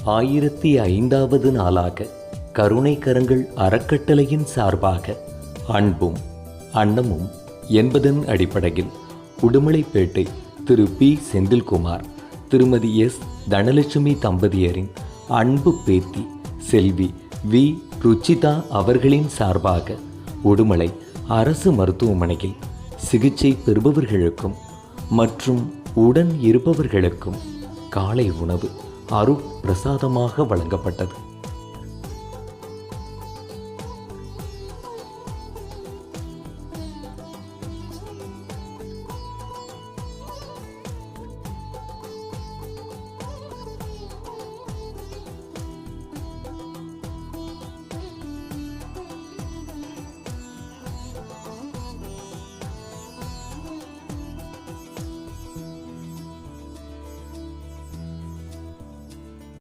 1005வது நாளாக கருணை கரங்கள் அறக்கட்டளையின் சார்பாக அன்பும் அன்னமும் என்பதன் அடிப்படையில் உடுமலைப்பேட்டை திரு பி செந்தில்குமார் திருமதி எஸ் தனலட்சுமி தம்பதியரின் அன்பு பேத்தி செல்வி வி ருச்சிதா அவர்களின் சார்பாக உடுமலை அரசு மருத்துவமனையில் சிகிச்சை பெறுபவர்களுக்கும் மற்றும் உடன் இருப்பவர்களுக்கும் காலை உணவு அருட்பிரசாதமாக வழங்கப்பட்டது.